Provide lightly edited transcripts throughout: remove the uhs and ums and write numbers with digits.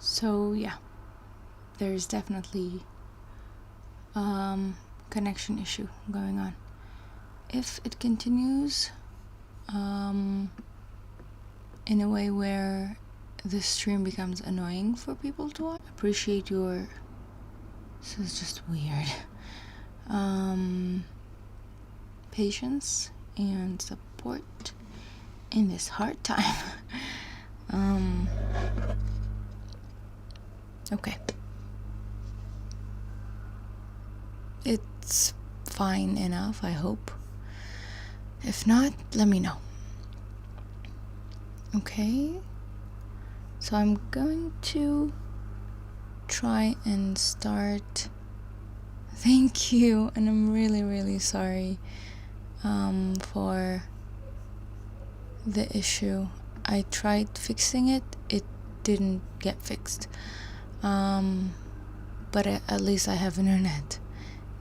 So yeah, there's definitely connection issue going on. If it continues in a way where the stream becomes annoying for people to watch, appreciate your, this is just weird, patience and support in this hard time. Okay. It's fine enough, I hope. If not, let me know. Okay. So I'm going to try and start. Thank you, and I'm really, really sorry for the issue. I tried fixing it, it didn't get fixed. But at least I have internet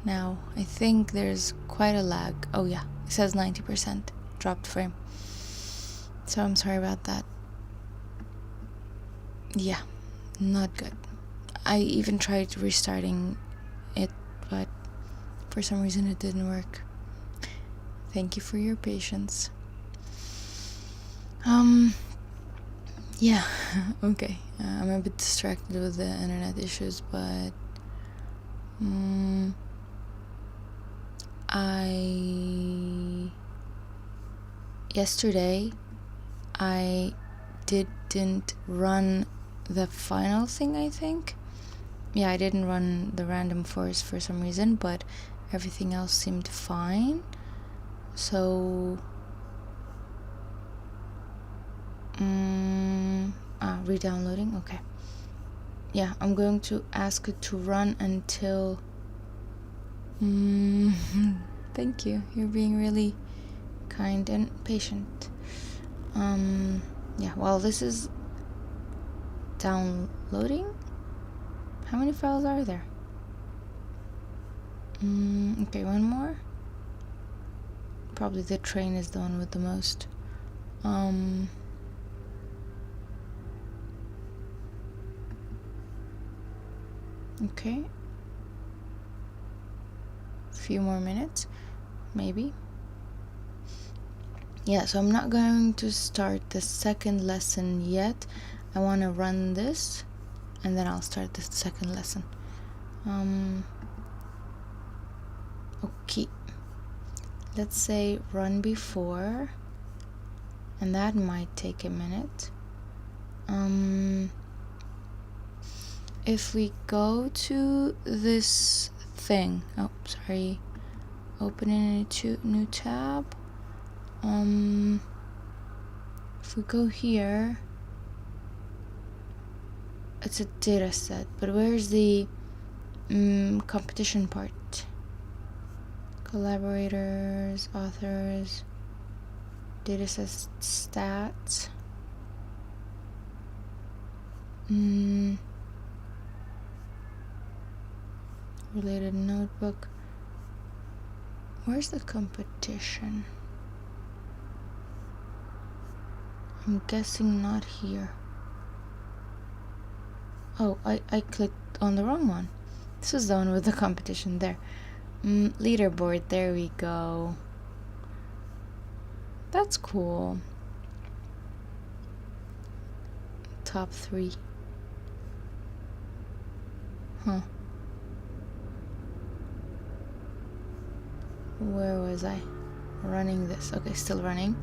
now. I think there's quite a lag. Oh yeah, it says 90% dropped frame. So I'm sorry about that. Yeah, not good. I even tried restarting it, but for some reason it didn't work. Thank you for your patience. Yeah, okay. I'm a bit distracted with the internet issues, but yesterday I didn't run the final thing, I think. Yeah, I didn't run the random forest for some reason, but everything else seemed fine. So re-downloading, okay. Yeah, I'm going to ask it to run until thank you, you're being really kind and patient. Yeah, while this is downloading, how many files are there? Okay, one more. Probably the train is the one with the most. Okay, a few more minutes, maybe. Yeah, so I'm not going to start the second lesson yet. I want to run this and then I'll start the second lesson. Okay, let's say run before, and that might take a minute. If we go to this thing, oh sorry, opening a new tab. If we go here, it's a data set, but where's the competition part? Collaborators, authors, dataset stats. Related notebook. Where's the competition? I'm guessing not here. Oh, I clicked on the wrong one. This is the one with the competition there. Leaderboard, there we go. That's cool. Top 3. Huh. Where was I? Running this. Okay, still running.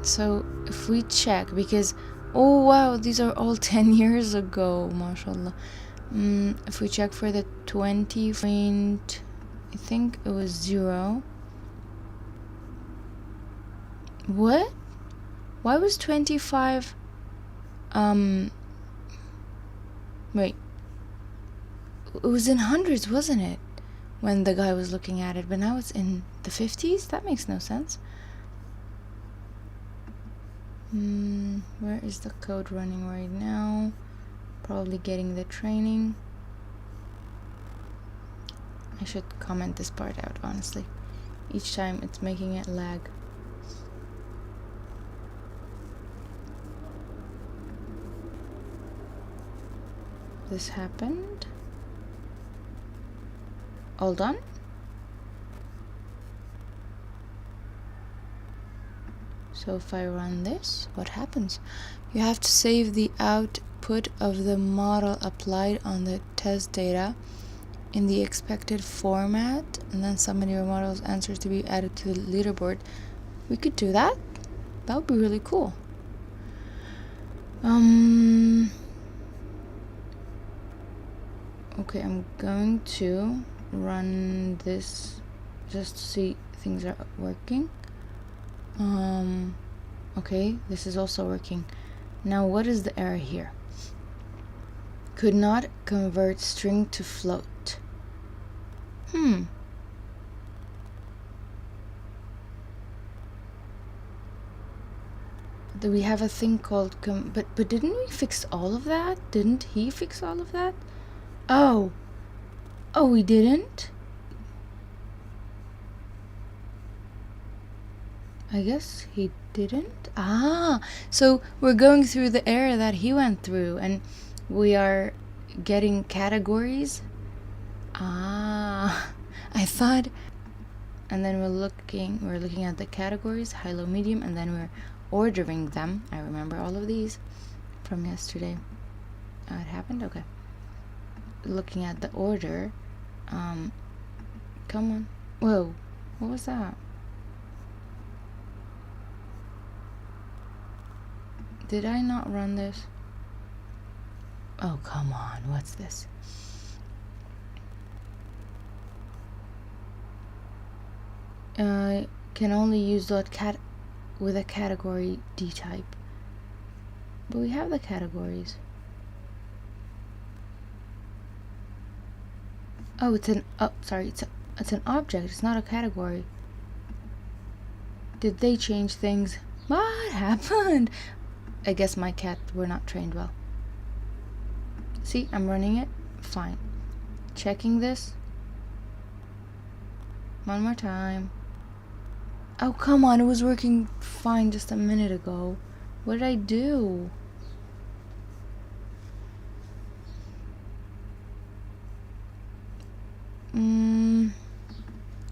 So if we check, because oh wow, these are all 10 years ago, mashallah. If we check for the 20 point, I think it was 0. What? Why was 25? Wait. It was in hundreds, wasn't it? When the guy was looking at it, but now it's in the 50s? That makes no sense. Where is the code running right now? Probably getting the training. I should comment this part out, honestly. Each time it's making it lag. this happened. All done? So if I run this, what happens? You have to save the output of the model applied on the test data in the expected format, and then submit your model's answers to be added to the leaderboard. We could do that. That would be really cool. Okay, I'm going to run this just to see things are working. Okay, this is also working. Now what is the error here? Could not convert string to float. Do we have a thing called but didn't we fix all of that? Didn't he fix all of that? Oh, we didn't? I guess he didn't. So we're going through the error that he went through, and we are getting categories. I thought, and then we're looking at the categories, high, low, medium, and then we're ordering them. I remember all of these from yesterday. It happened? Okay. Looking at the order. Come on. Whoa, what was that? Did I not run this? Oh, come on. What's this? Can only use .cat with a category D type. But we have the categories. Oh, it's an it's an object. It's not a category. Did they change things? What happened? I guess my cat were not trained well. See, I'm running it. Fine. Checking this. One more time. Oh, come on. It was working fine just a minute ago. What did I do?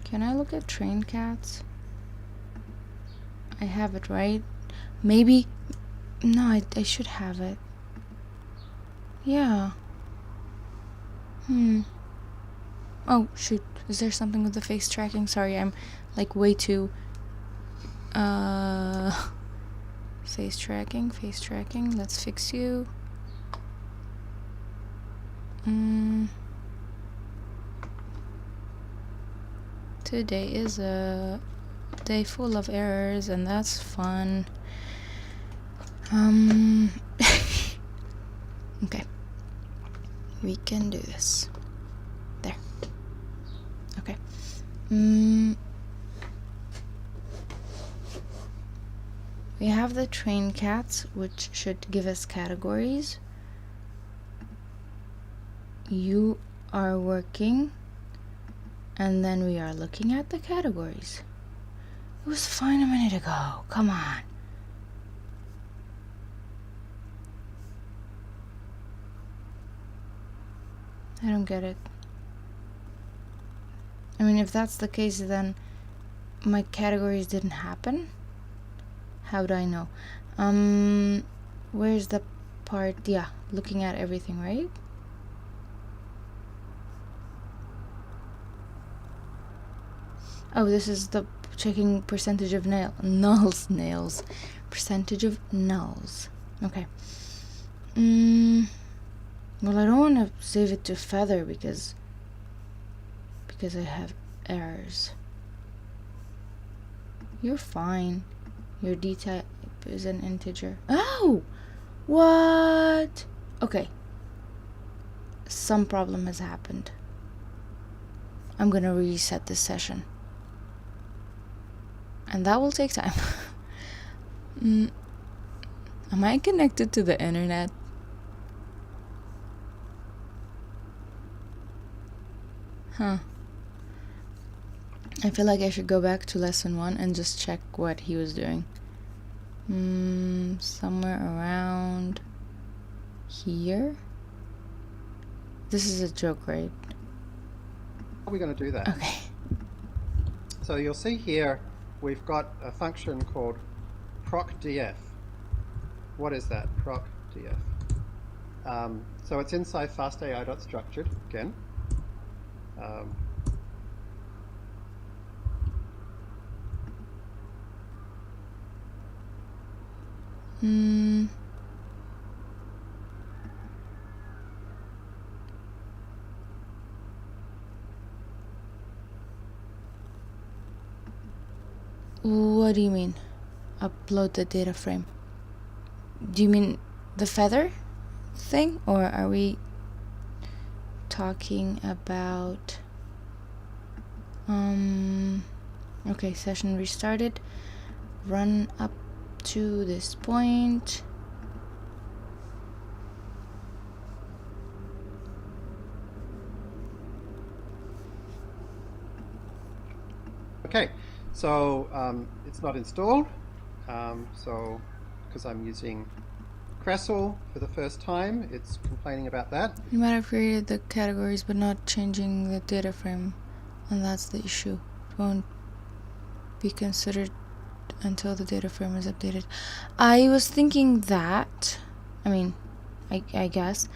Can I look at trained cats? I have it, right? Maybe. No, I should have it. Yeah. Oh, shoot. Is there something with the face tracking? Sorry, I'm like way too... Face tracking. Let's fix you. Today is a day full of errors, and that's fun. Okay. We can do this. There. Okay. We have the train cats, which should give us categories. You are working, and then we are looking at the categories. It was fine a minute ago. Come on. I don't get it. I mean, if that's the case, then my categories didn't happen. How do I know? Where's the part? Yeah, looking at everything, right? Oh, this is the checking percentage of nails. Percentage of nulls. Okay. Well, I don't want to save it to feather because I have errors. You're fine. Your D type is an integer. Oh! What? Okay. Some problem has happened. I'm gonna reset this session. And that will take time. Am I connected to the internet? Huh. I feel like I should go back to lesson 1 and just check what he was doing. Somewhere around here. This is a joke, right? How are we going to do that? Okay. So you'll see here we've got a function called procdf. What is that? Procdf. So it's inside fast.ai.structured again. What do you mean? Upload the data frame. Do you mean the feather thing, or are we talking about okay, session restarted, run up to this point. Okay, so it's not installed, so because I'm using Cressel for the first time, it's complaining about that. You might have created the categories but not changing the data frame, and that's the issue. It won't be considered until the data frame is updated. I was thinking that, I mean, I guess,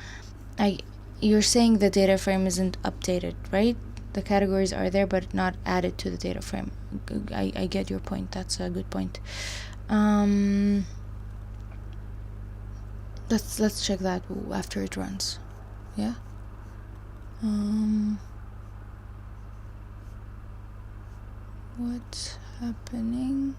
you're saying the data frame isn't updated, right? The categories are there but not added to the data frame. I get your point. That's a good point. Let's check that after it runs. Yeah. What's happening?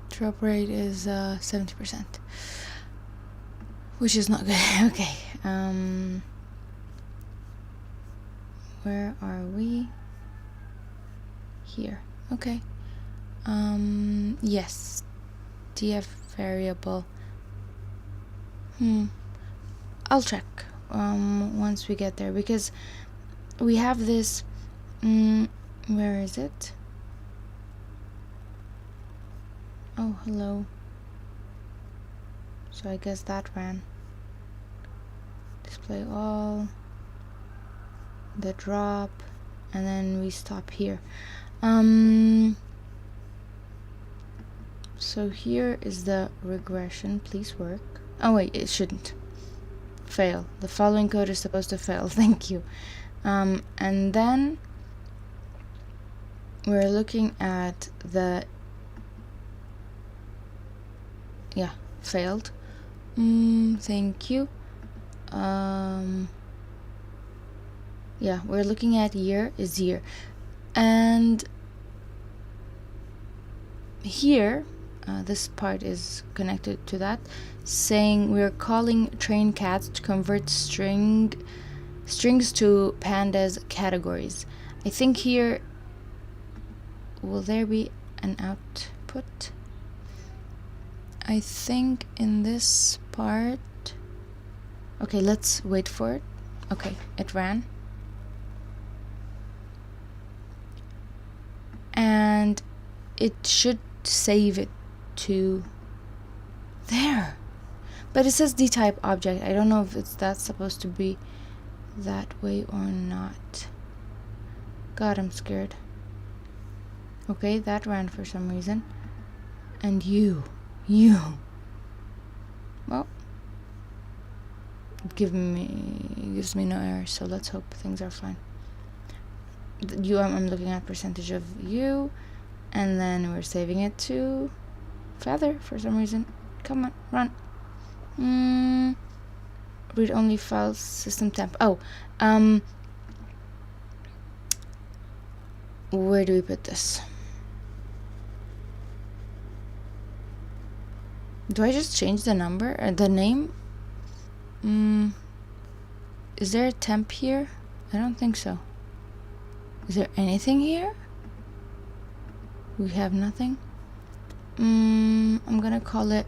Drop rate is 70%, which is not good. Okay. Where are we? Here. Okay. Yes. df variable. I'll check once we get there, because we have this. Where is it? Oh, hello. So I guess that ran. Display all, the drop, and then we stop here. So here is the regression. Please work. Oh wait, it shouldn't. Fail. The following code is supposed to fail. Thank you. And then we're looking at the failed. Thank you. Yeah, we're looking at year is year, and here this part is connected to that, saying we're calling train cats to convert strings to pandas categories. I think here, will there be an output? I think in this part. Okay, let's wait for it. Okay, it ran. And it should save it to there. But it says dtype object. I don't know if that's supposed to be that way or not. God, I'm scared. Okay, that ran for some reason. And you. Well, it gives me no error, so let's hope things are fine. I'm looking at percentage of you, and then we're saving it to feather for some reason. Come on, run. Read only files, system temp. Oh, where do we put this? Do I just change the number or the name? Is there a temp here? I don't think so. Is there anything here? We have nothing. I'm gonna call it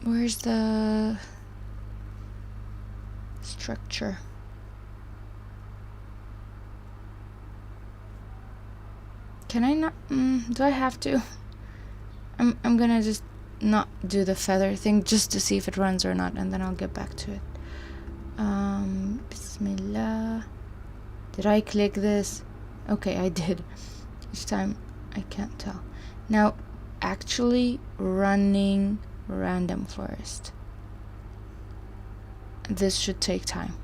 Where's the structure? Can I not? Do I have to? I'm gonna just not do the feather thing just to see if it runs or not, and then I'll get back to it. Bismillah. Did I click this? Okay, I did. Each time I can't tell. Now, actually running random forest. This should take time.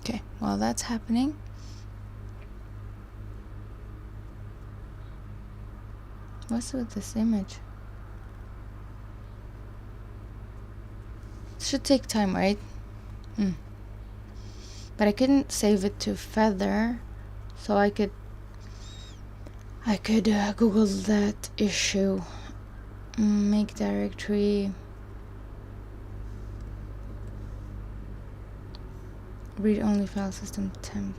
Okay, while that's happening, what's with this image? It should take time, right? But I couldn't save it to feather, so I could Google that issue. Make directory. Read only file system temp.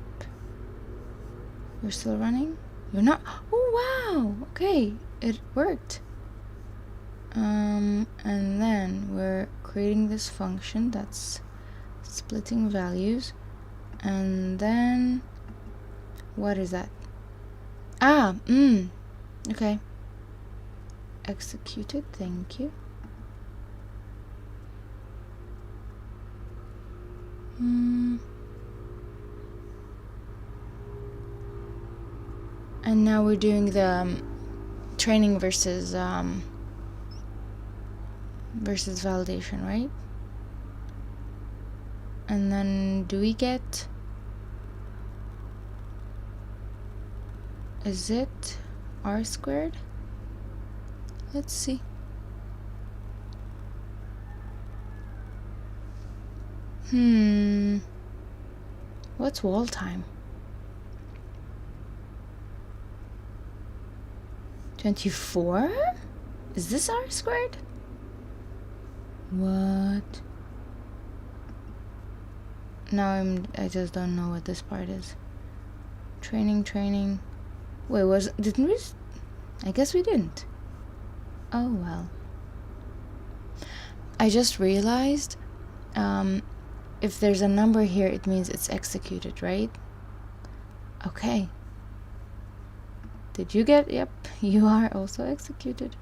You're still running? You're not? Oh wow! Okay, it worked. And then we're creating this function that's splitting values. And then what is that? Okay. Executed, thank you. And now we're doing the training versus validation, right? And then do we get, is it r squared? Let's see. What's wall time? 24? Is this r squared? What? Now I just don't know what this part is. Training. Wait, didn't we? I guess we didn't. Oh well. I just realized, if there's a number here, it means it's executed, right? Okay. Did you get? Yep, you are also executed.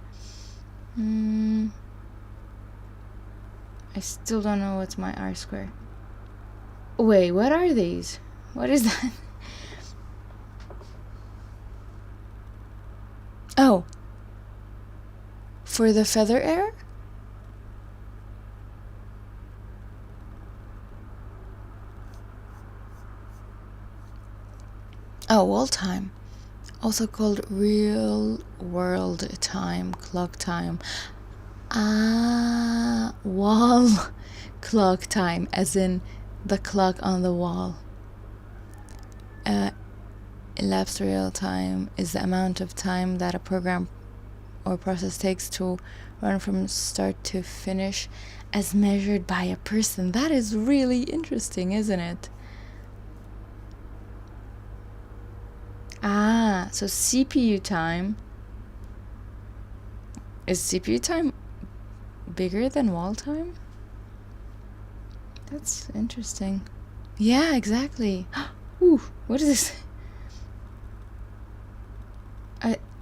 I still don't know what's my r square. Wait, what are these? What is that? Oh. For the feather error? Oh, wall time. Also called real world time, clock time. Wall clock time, as in the clock on the wall. Elapsed real time is the amount of time that a program or process takes to run from start to finish as measured by a person. That is really interesting, isn't it? So CPU time. Is CPU time bigger than wall time? That's interesting. Yeah, exactly. Ooh, what is this?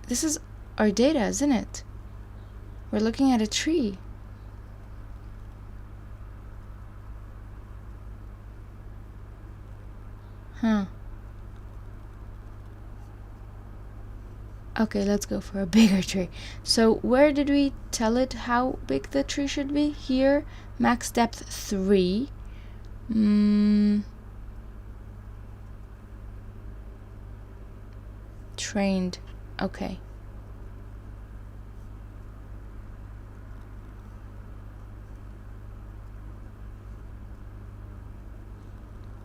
This is our data, isn't it? We're looking at a tree. Okay, let's go for a bigger tree. So where did we tell it how big the tree should be? Here, max depth 3. Trained. Okay.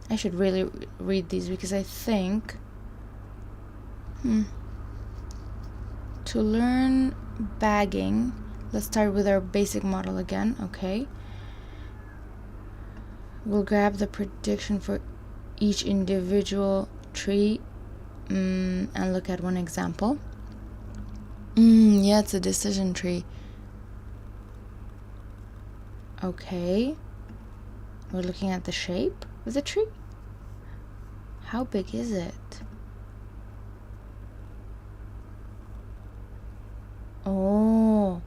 I should really read these because I think to learn bagging, let's start with our basic model again. Okay, we'll grab the prediction for each individual tree, and look at one example. Yeah, it's a decision tree. Okay. We're looking at the shape of the tree. How big is it? Oh.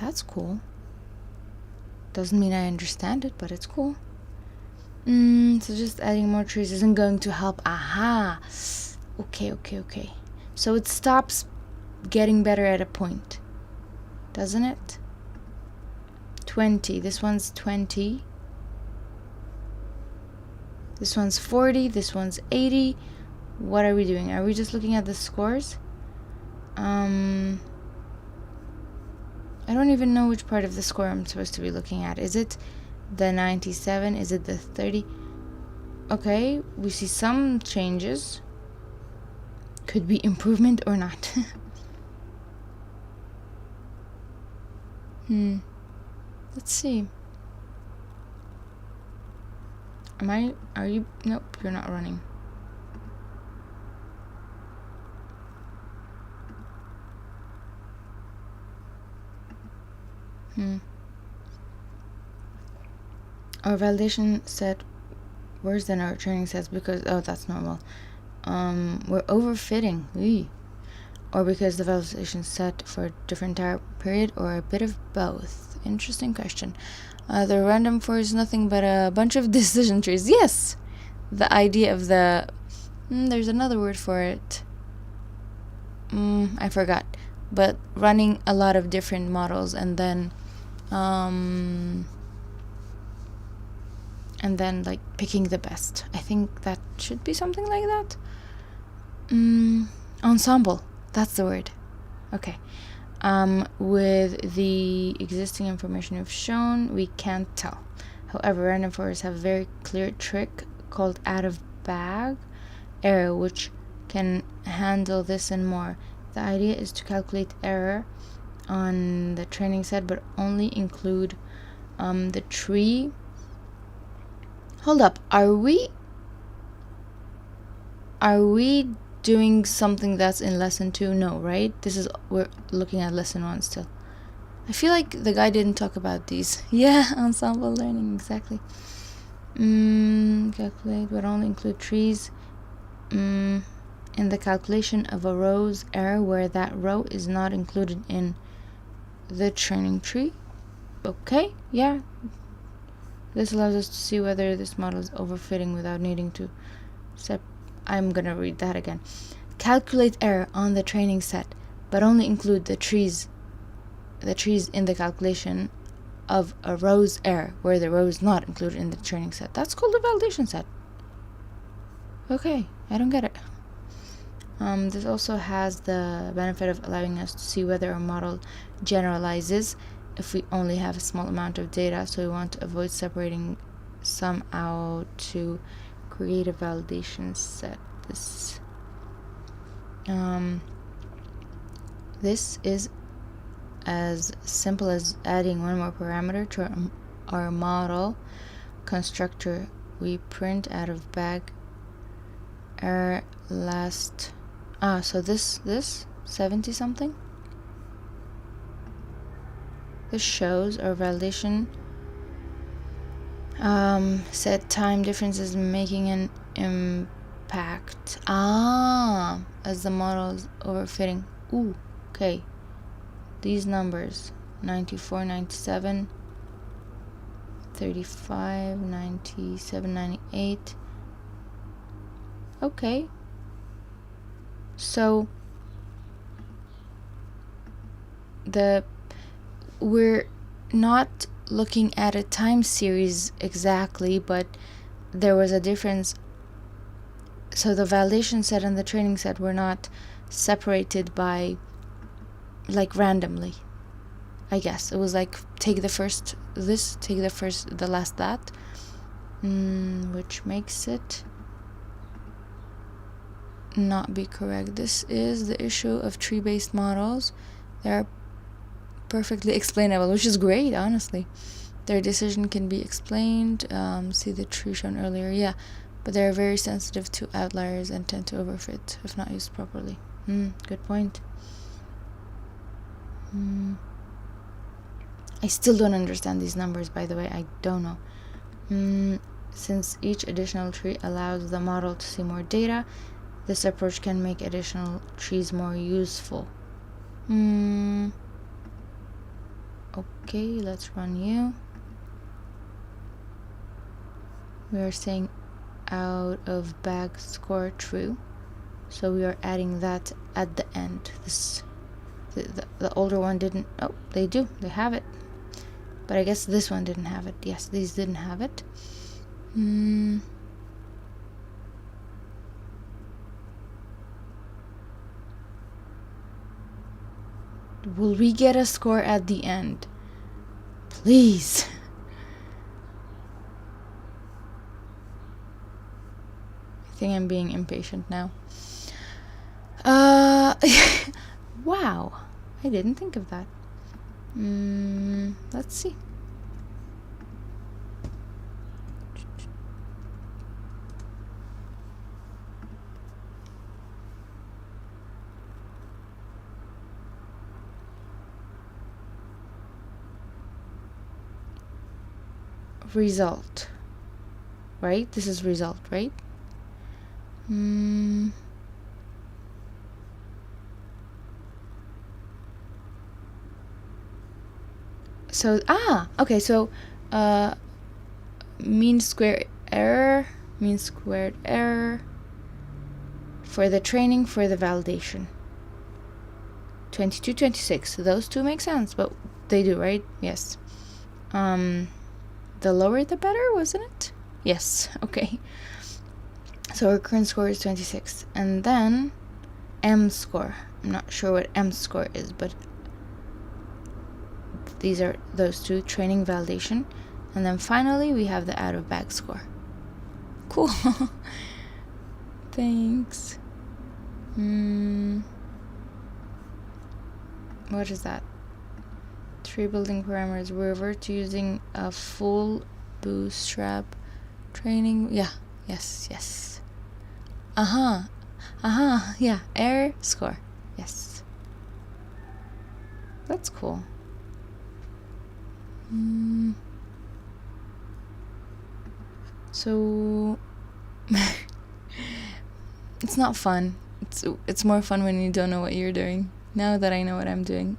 That's cool. Doesn't mean I understand it, but it's cool. So just adding more trees isn't going to help. Aha. Okay. So it stops getting better at a point, doesn't it? 20. This one's 20. This one's 40. This one's 80. What are we doing? Are we just looking at the scores? I don't even know which part of the score I'm supposed to be looking at. Is it the 97? Is it the 30? Okay, we see some changes. Could be improvement or not. Let's see. Are you? Nope, you're not running. Our validation set worse than our training sets because, oh, that's normal. We're overfitting. Or because the validation set for a different time period, or a bit of both. Interesting question. The random for is nothing but a bunch of decision trees. Yes! The idea of the... there's another word for it. I forgot. But running a lot of different models and then like picking the best. I think that should be something like that. Ensemble. That's the word. Okay. With the existing information we've shown, we can't tell. However, random forests have a very clear trick called out of bag error, which can handle this and more. The idea is to calculate error on the training set, but only include the tree. Hold up, are we doing something that's in lesson 2? No, right? We're looking at lesson 1 still. I feel like the guy didn't talk about these. Yeah, ensemble learning, exactly. Calculate, but only include trees in the calculation of a row's error where that row is not included in the training tree. Okay, yeah. This allows us to see whether this model is overfitting without needing to I'm gonna read that again. Calculate error on the training set, but only include the trees in the calculation of a row's error where the row is not included in the training set. That's called a validation set. Okay, I don't get it. This also has the benefit of allowing us to see whether a model generalizes if we only have a small amount of data, so we want to avoid separating some out to create a validation set. This is as simple as adding one more parameter to our model constructor. We print out of bag error last. So this 70 something. This shows our validation set time differences making an impact. As the model is overfitting. Okay. These numbers 94, 97, 35, 97, 98. Okay. So we're not looking at a time series exactly, but there was a difference. So the validation set and the training set were not separated by like randomly. I guess it was like take the first this, take the first, the last that, which makes it not be correct. This is the issue of tree-based models. They're perfectly explainable, which is great, honestly. Their decision can be explained. See the tree shown earlier. Yeah, but they're very sensitive to outliers and tend to overfit if not used properly. Good point. I still don't understand these numbers, by the way. I don't know. Since each additional tree allows the model to see more data, this approach can make additional trees more useful. Okay, let's run you. We are saying out of bag score true, so we are adding that at the end. The older one didn't. Oh, they do. They have it. But I guess this one didn't have it. Yes, these didn't have it. Will we get a score at the end? Please. I think I'm being impatient now. Wow. I didn't think of that. Let's see. Result. Right? This is result, right? So, okay, so mean squared error for the training, for the validation. 22, 26. Those two make sense, but they do, right? Yes. The lower the better, wasn't it? Yes, okay. So our current score is 26. And then M score. I'm not sure what M score is, but these are those two, training, validation. And then finally we have the out of bag score. Cool. Thanks. What is that? Tree building parameters. We revert to using a full bootstrap training. Yeah. Yes. Yeah. Error score. Yes. That's cool. So it's not fun. It's more fun when you don't know what you're doing. Now that I know what I'm doing,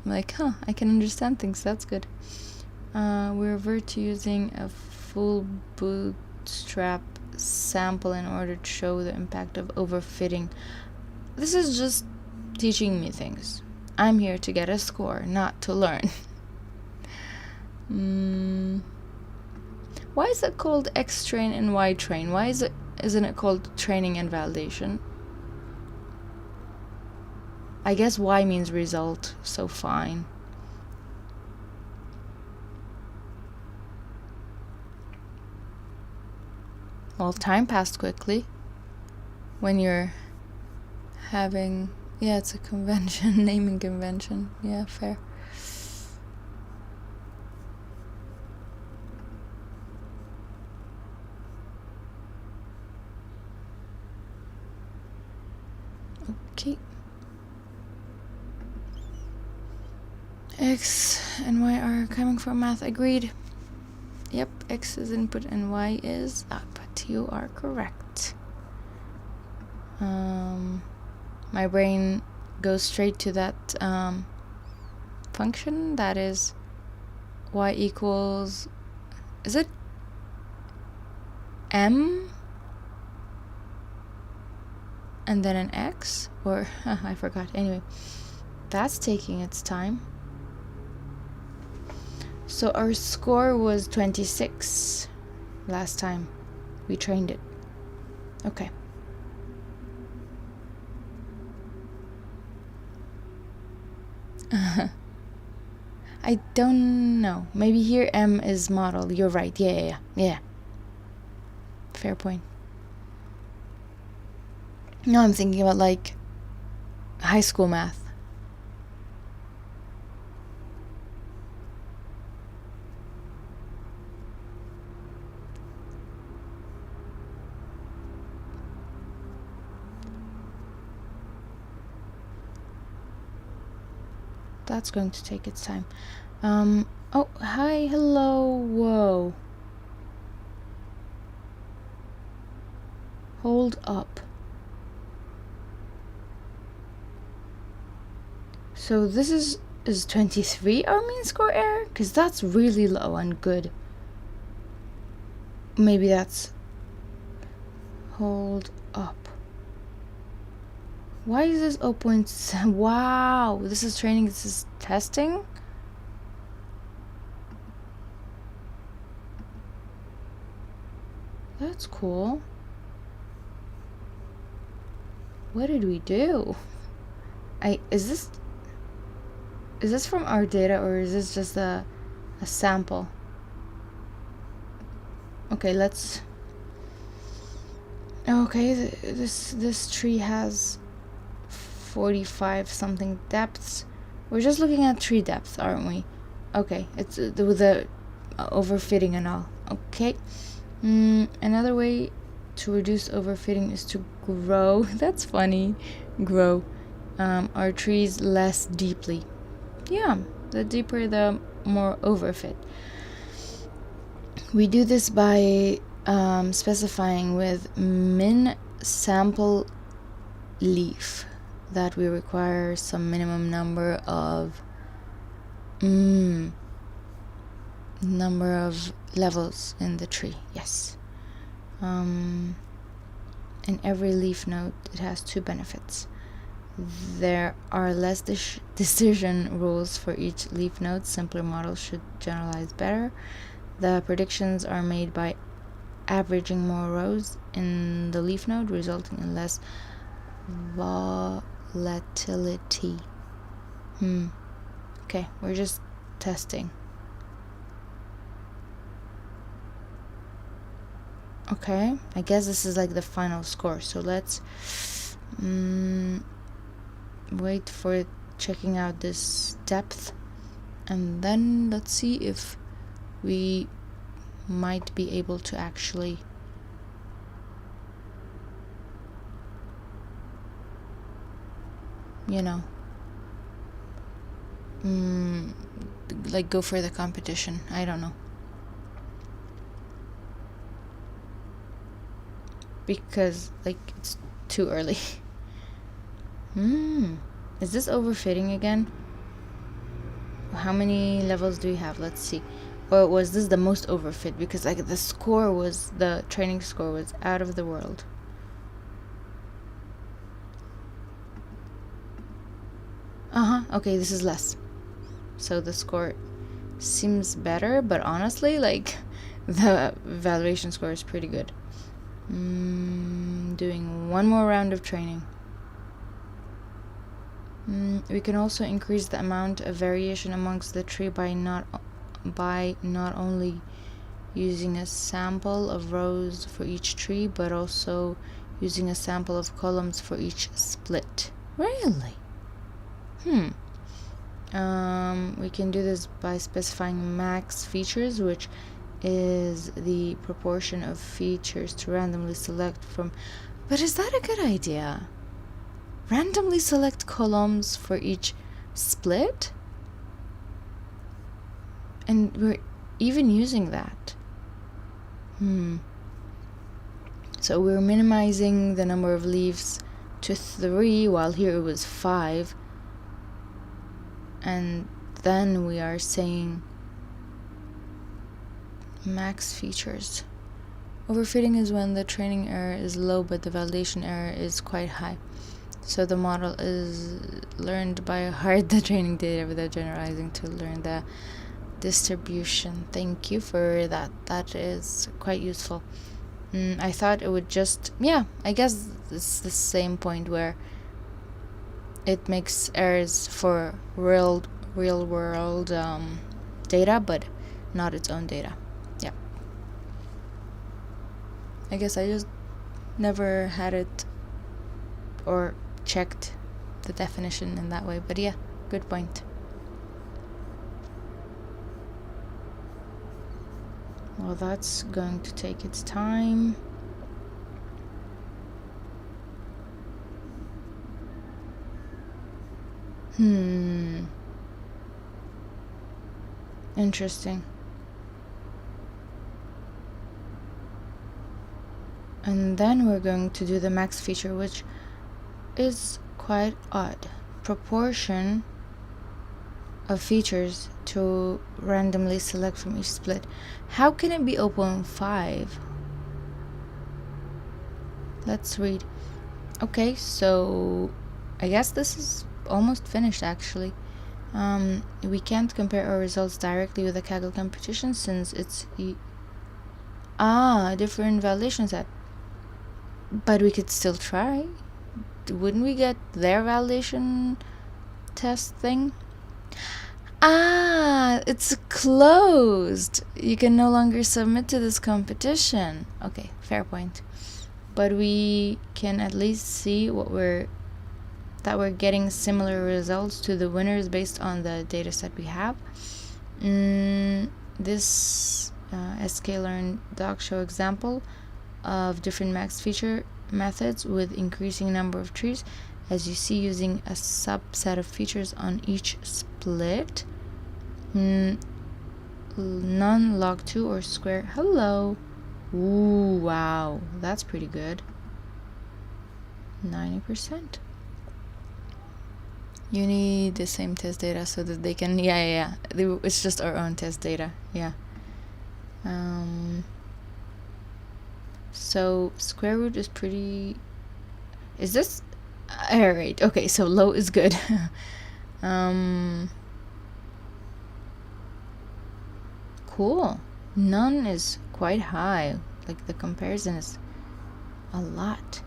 I'm like, I can understand things. That's good. We revert to using a full bootstrap sample in order to show the impact of overfitting. This is just teaching me things. I'm here to get a score, not to learn. Why is it called X train and Y train? Why isn't it called training and validation? I guess Y means result, so fine. Well, time passed quickly when you're having... Yeah, it's a convention, naming convention. Yeah, fair. Okay. X and Y are coming from math. Agreed. Yep, X is input and Y is output. You are correct. My brain goes straight to that function that is Y equals... Is it M? And then an X? Or... I forgot. Anyway, that's taking its time. So our score was 26 last time we trained it. Okay. I don't know. Maybe here M is model. You're right. Yeah. Fair point. No, I'm thinking about like high school math. that's going to take its time. Oh, hi, hello, whoa. Hold up. So this is 23 our mean score error? Because that's really low and good. Maybe that's... Hold up. Why is this 0.7? Wow, this is training, this is testing? That's cool. What did we do? Is this from our data, or is this just a sample? Okay, let's... Okay, this tree has 45 something depths. We're just looking at tree depth, aren't we? Okay, it's with the overfitting and all. Okay. Another way to reduce overfitting is to grow. That's funny. Grow our trees less deeply. Yeah, the deeper, the more overfit. We do this by specifying with min sample leaf that we require some minimum number of levels in the tree. Yes. In every leaf node, it has two benefits. There are less decision rules for each leaf node. Simpler models should generalize better. The predictions are made by averaging more rows in the leaf node, resulting in less volatility. Okay, we're just testing. Okay, I guess this is like the final score, so let's wait for checking out this depth, and then let's see if we might be able to actually like go for the competition. I don't know, because like it's too early. Is this overfitting again? How many levels do we have? Let's see. Or was this the most overfit? Because like the training score was out of the world. Okay, this is less. So the score seems better, but honestly, like, the evaluation score is pretty good. Doing one more round of training. We can also increase the amount of variation amongst the tree by not only using a sample of rows for each tree, but also using a sample of columns for each split. Really? We can do this by specifying max features, which is the proportion of features to randomly select from. But is that a good idea? Randomly select columns for each split? And we're even using that. So we're minimizing the number of leaves to 3, while here it was 5. And then we are saying max features. Overfitting is when the training error is low but the validation error is quite high. So the model is learned by heart the training data without generalizing to learn the distribution. Thank you for that. That is quite useful. I thought it would just... I guess it's the same point where it makes errors for real world data, but not its own data. Yeah. I guess I just never had it or checked the definition in that way, but yeah, good point. Well, that's going to take its time. Interesting. And then we're going to do the max feature, which is quite odd. Proportion of features to randomly select from each split. How can it be 0.5? Let's read. Okay, so I guess this is almost finished actually. We can't compare our results directly with the Kaggle competition since it's different validation set. But we could still try. Wouldn't we get their validation test thing? It's closed. You can no longer submit to this competition. Okay, fair point. But we can at least see that we're getting similar results to the winners based on the data set we have. This sklearn doc show example of different max feature methods with increasing number of trees, as you see, using a subset of features on each split. None, log 2 or square. Hello. Ooh, wow, that's pretty good. 90%. You need the same test data so that they can it's just our own test data. So square root is pretty. Is this alright? Okay, so low is good. Cool. None is quite high. Like, the comparison is a lot.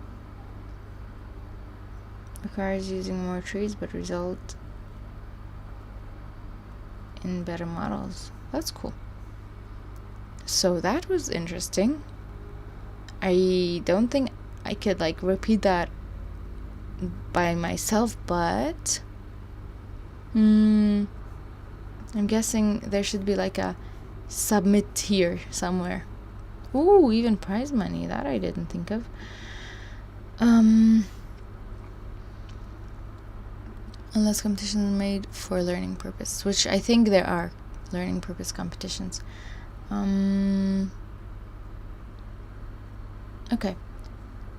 Requires using more trees but result in better models. That's cool. So that was interesting. I don't think I could like repeat that by myself, but I'm guessing there should be like a submit here somewhere. Ooh, even prize money. That I didn't think of. Unless competitions made for learning purpose, which I think there are learning purpose competitions. Okay.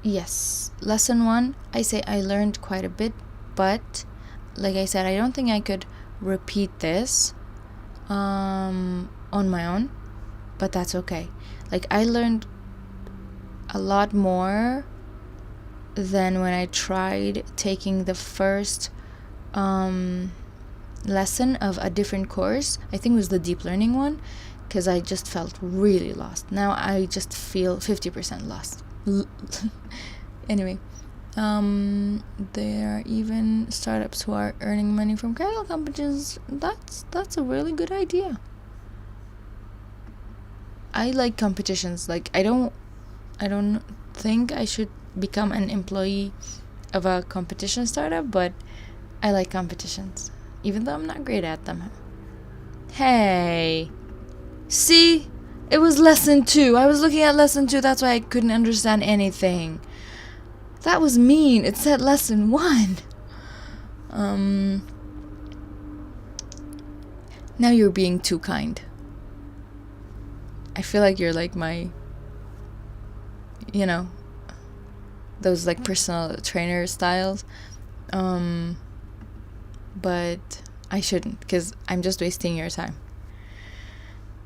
Yes. Lesson 1, I say I learned quite a bit, but like I said, I don't think I could repeat this on my own, but that's okay. Like, I learned a lot more than when I tried taking the first lesson of a different course. I think it was the deep learning one, because I just felt really lost. Now I just feel 50% lost. Anyway, there are even startups who are earning money from Kaggle competitions. That's a really good idea. I like competitions. Like, I don't think I should become an employee of a competition startup, but I like competitions, even though I'm not great at them. Hey, see? It was lesson 2. I was looking at lesson 2, that's why I couldn't understand anything. That was mean. It said lesson 1. Now you're being too kind. I feel like you're like my, those like personal trainer styles. But I shouldn't, because I'm just wasting your time.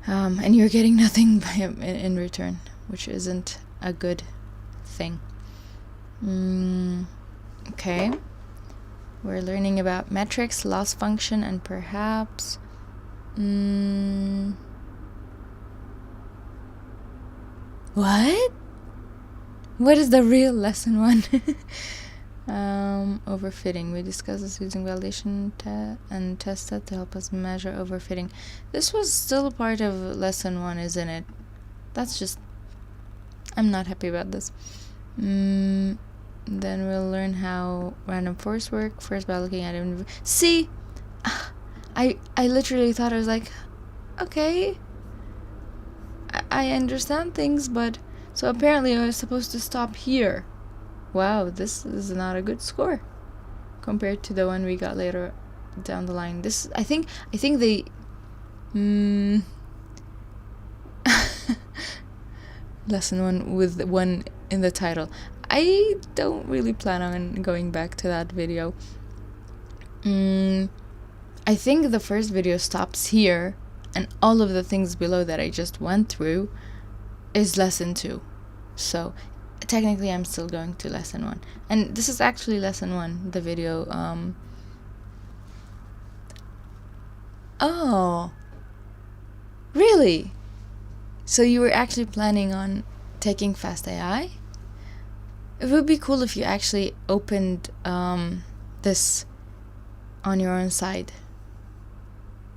And you're getting nothing in return, which isn't a good thing. Okay. We're learning about metrics, loss function, and perhaps what is the real lesson 1? Overfitting. We discussed this using validation and test set to help us measure overfitting. This was still part of lesson 1, isn't it? That's just, I'm not happy about this. Then we'll learn how random forest work, first by looking at it. See, I literally thought, I was like, okay, I understand things, but so apparently I was supposed to stop here. Wow, this is not a good score compared to the one we got later down the line. This, I think they Lesson 1 with 1 in the title. I don't really plan on going back to that video. I think the first video stops here, and all of the things below that I just went through is lesson 2. So technically I'm still going to lesson 1. And this is actually lesson 1, the video. Oh, really? So you were actually planning on taking fast.ai? It would be cool if you actually opened this on your own side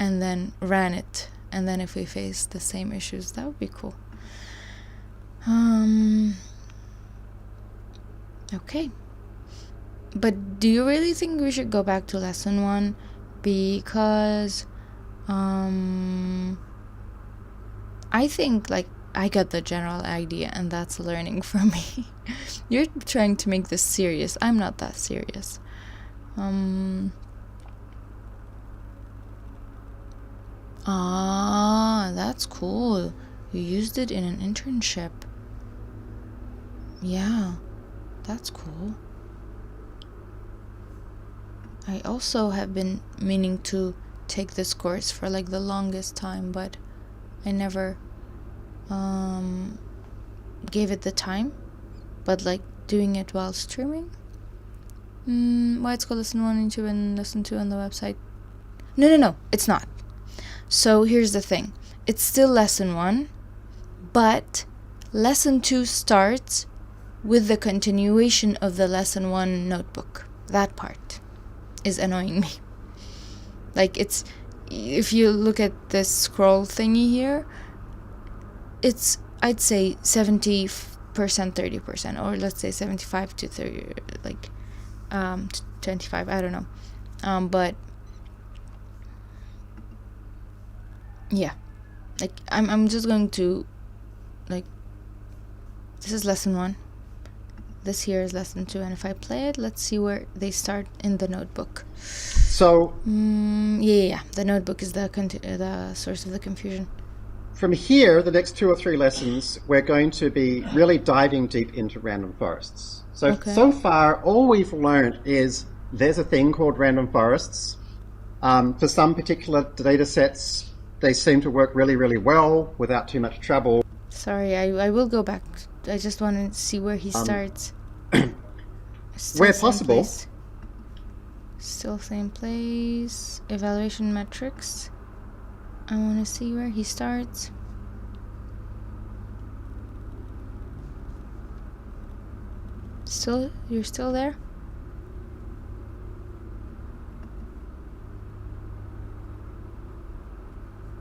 and then ran it, and then if we face the same issues, that would be cool. Okay, but do you really think we should go back to lesson 1? Because I think like I got the general idea, and that's learning for me. You're trying to make this serious. I'm not that serious. That's cool. You used it in an internship. Yeah, that's cool. I also have been meaning to take this course for like the longest time, but I never gave it the time. But like doing it while streaming. Why it's called lesson 1 and 2 and lesson 2 on the website? No, it's not. So here's the thing. It's still lesson 1, but lesson 2 starts with the continuation of the lesson 1 notebook. That part is annoying me. Like it's, if you look at this scroll thingy here, it's, I'd say 70% 30%, or let's say 75 to 30, like 25, I don't know. But yeah, like I'm just going to, like, this is lesson 1, this here is lesson 2, and if I play it, let's see where they start in the notebook. So yeah, the notebook is the source of the confusion. From here, the next 2 or 3 lessons, we're going to be really diving deep into random forests. So, so far, all we've learned is there's a thing called random forests. For some particular data sets, they seem to work really, really well without too much trouble. Sorry, I will go back. I just want to see where he starts. Where possible. Place. Still same place. Evaluation metrics. I want to see where he starts. You're still there?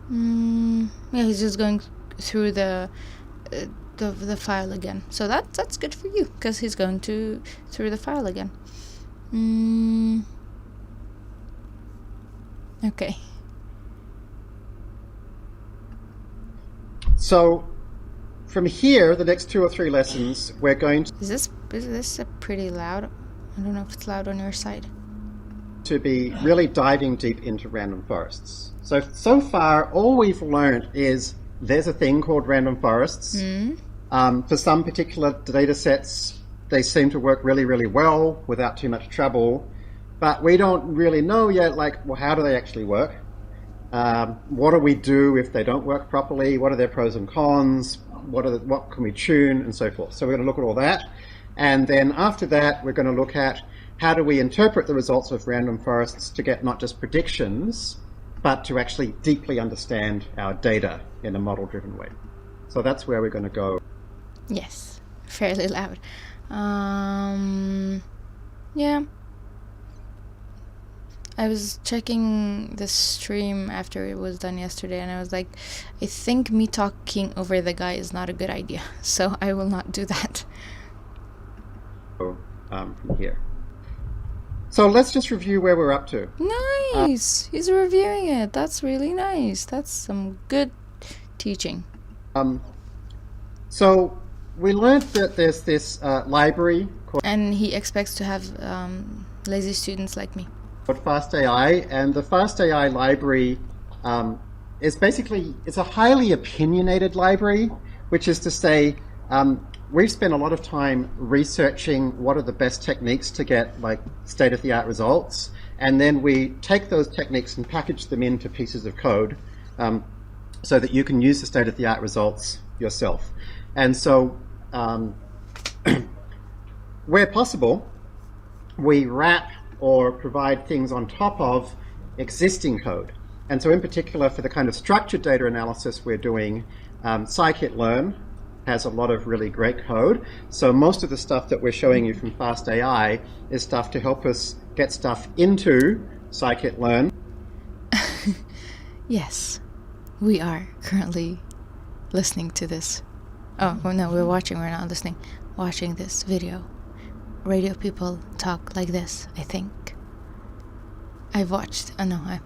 Yeah, he's just going through the file again. So that's good for you, because he's going through the file again. Okay. So from here, the next 2 or 3 lessons, we're going to... Is this pretty loud? I don't know if it's loud on your side. To be really diving deep into random forests. So far, all we've learned is there's a thing called random forests. For some particular data sets, they seem to work really, really well without too much trouble. But we don't really know yet, like, well, how do they actually work? What do we do if they don't work properly? What are their pros and cons? What can we tune, and so forth? So we're going to look at all that. And then after that, we're going to look at how do we interpret the results of random forests to get not just predictions, but to actually deeply understand our data in a model-driven way. So that's where we're going to go. Yes, fairly loud. Yeah. I was checking the stream after it was done yesterday, and I was like, I think me talking over the guy is not a good idea, so I will not do that. From here. So let's just review where we're up to. Nice! He's reviewing it. That's really nice. That's some good teaching. So we learned that there's this library called... And he expects to have lazy students like me. Called fast.ai, and the fast.ai library is basically, it's a highly opinionated library, which is to say, we've spent a lot of time researching what are the best techniques to get like state-of-the-art results, and then we take those techniques and package them into pieces of code so that you can use the state-of-the-art results yourself. And so where possible, we wrap or provide things on top of existing code. And so in particular, for the kind of structured data analysis we're doing, scikit-learn has a lot of really great code. So most of the stuff that we're showing you from fast.ai is stuff to help us get stuff into scikit-learn. Yes, we are currently listening to this. Oh, no, we're watching, we're not listening. Watching this video. Radio people talk like this, I think. I've watched, I've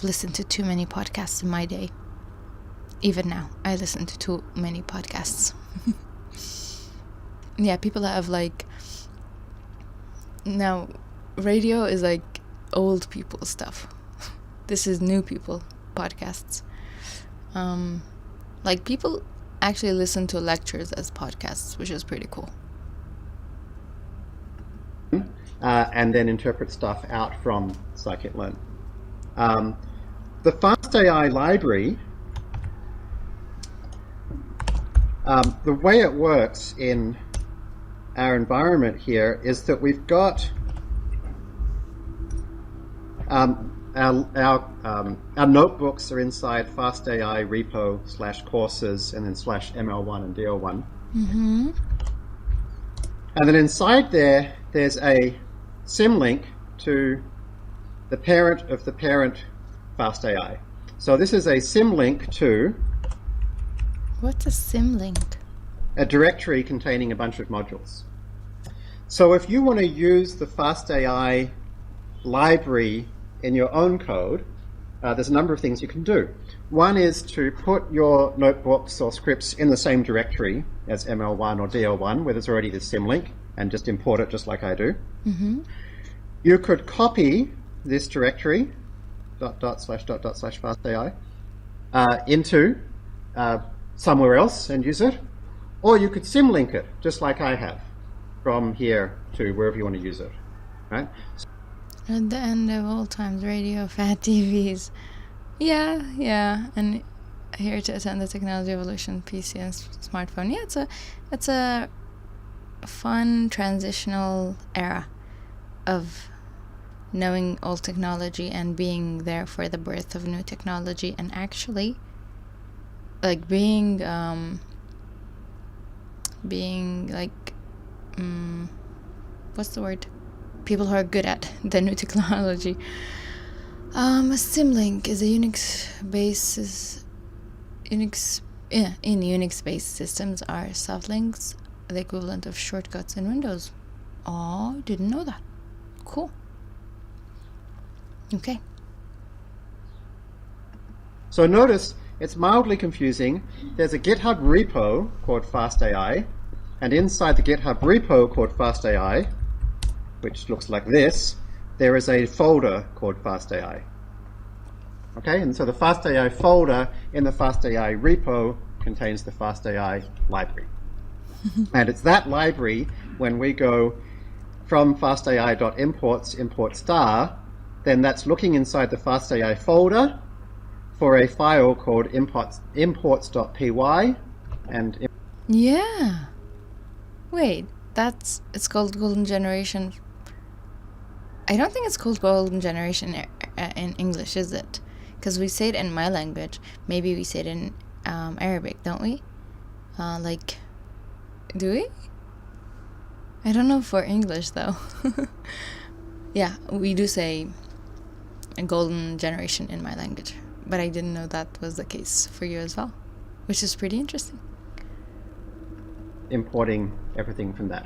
listened to too many podcasts in my day. Even now, I listen to too many podcasts. Yeah, people have like... Now, radio is like old people stuff. This is new people podcasts. Like people actually listen to lectures as podcasts, which is pretty cool. And then interpret stuff out from scikit-learn. The fast.ai library, the way it works in our environment here is that we've got our notebooks are inside fast.ai repo /courses and then /ml1 and dl1. Mm-hmm. And then inside there's a symlink to the parent of the parent fast.ai. So this is a symlink to... What's a symlink? A directory containing a bunch of modules. So if you want to use the fast.ai library in your own code, there's a number of things you can do. One is to put your notebooks or scripts in the same directory as ML1 or DL1, where there's already this symlink, and just import it just like I do. Mm-hmm. You could copy this directory, /fast.ai, into somewhere else and use it, or you could symlink it, just like I have, from here to wherever you want to use it, right? At the end of all times, radio, fat TVs. Yeah, and here to attend the technology evolution, PC and smartphone. Yeah, it's a fun transitional era of knowing old technology and being there for the birth of new technology, and actually like being like what's the word, people who are good at the new technology. A symlink is a in Unix-based systems are softlinks, the equivalent of shortcuts in Windows. Oh, didn't know that. Cool. Okay. So notice it's mildly confusing. There's a GitHub repo called fast.ai, and inside the GitHub repo called fast.ai, which looks like this, there is a folder called fast.ai. Okay, and so the fast.ai folder in the fast.ai repo contains the fast.ai library. And it's that library, when we go from fast.ai.imports, import star, then that's looking inside the fast.ai folder for a file called imports.py. And Yeah. Wait, it's called Golden Generation. I don't think it's called Golden Generation in English, is it? Because we say it in my language. Maybe we say it in Arabic, don't we? Do we? I don't know for English, though. Yeah, we do say a golden generation in my language. But I didn't know that was the case for you as well, which is pretty interesting. Importing everything from that.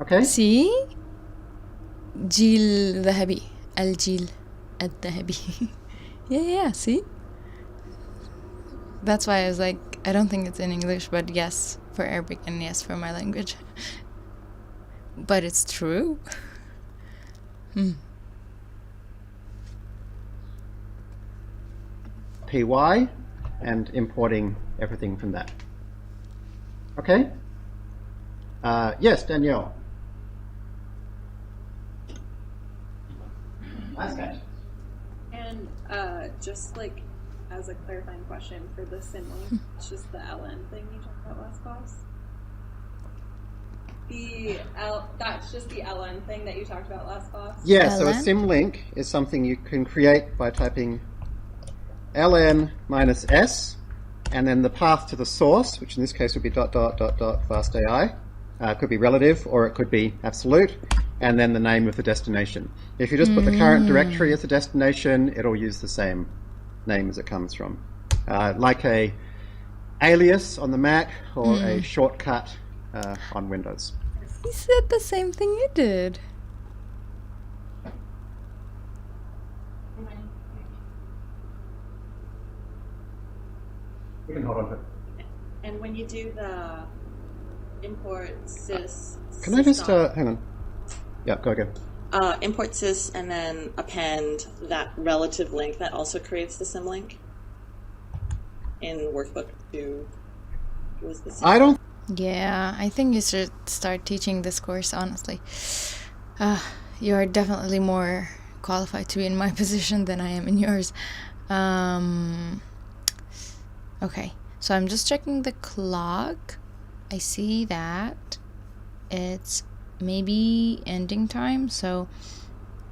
Okay? See? جيل ذهبي. الجيل الذهبي. Yeah, see? That's why I was like, I don't think it's in English, but yes for Arabic and yes for my language. But it's true. .py and importing everything from that. Okay? Yes, Danielle. Nice catch. And just like as a clarifying question for the symlink, it's just the ln thing you talked about last class. That's just the ln thing that you talked about last class. Yeah, so a ln? symlink is something you can create by typing ln minus s, and then the path to the source, which in this case would be ..fast.ai. It could be relative or it could be absolute, and then the name of the destination. If you just put the current directory as the destination, it'll use the same name as it comes from. Like a alias on the Mac or a shortcut on Windows. He said the same thing you did. We can hold on to it. And when you do the import sys, Can I just, hang on. Yeah, go again. import sys and then append that relative link that also creates the symlink in workbook 2 was the same. I don't Yeah, I think you should start teaching this course, honestly. You are definitely more qualified to be in my position than I am in yours. Okay, so I'm just checking the clock. I see that it's maybe ending time, so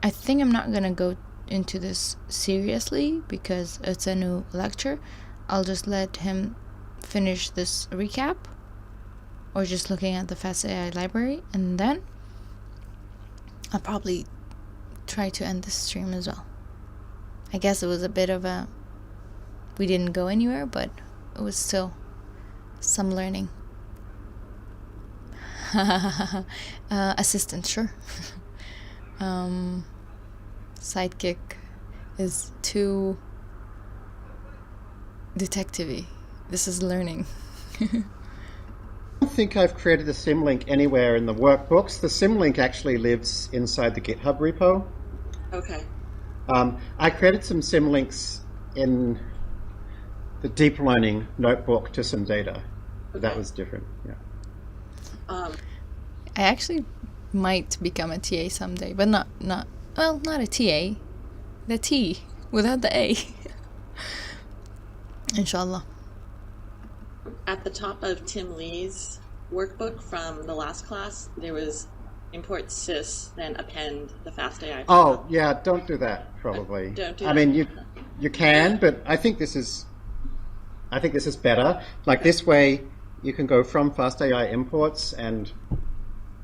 I think I'm not gonna go into this seriously because it's a new lecture. I'll just let him finish this recap, or just looking at the fast.ai library, and then I'll probably try to end this stream as well. I guess it was a bit of a, we didn't go anywhere, but it was still some learning. Assistant, sure. Sidekick is too detective-y. This is learning. I don't think I've created a symlink anywhere in the workbooks. The symlink actually lives inside the GitHub repo. Okay. I created some symlinks in the deep learning notebook to some data. Okay. That was different. Yeah. I actually might become a TA someday, but not a TA. The T without the A. Inshallah. At the top of Tim Lee's workbook from the last class, there was import sys, then append the fast.ai. Oh, yeah, don't do that, probably. Don't do I that. mean, you can, but I think this is better. Like this way, you can go from fast.ai imports, and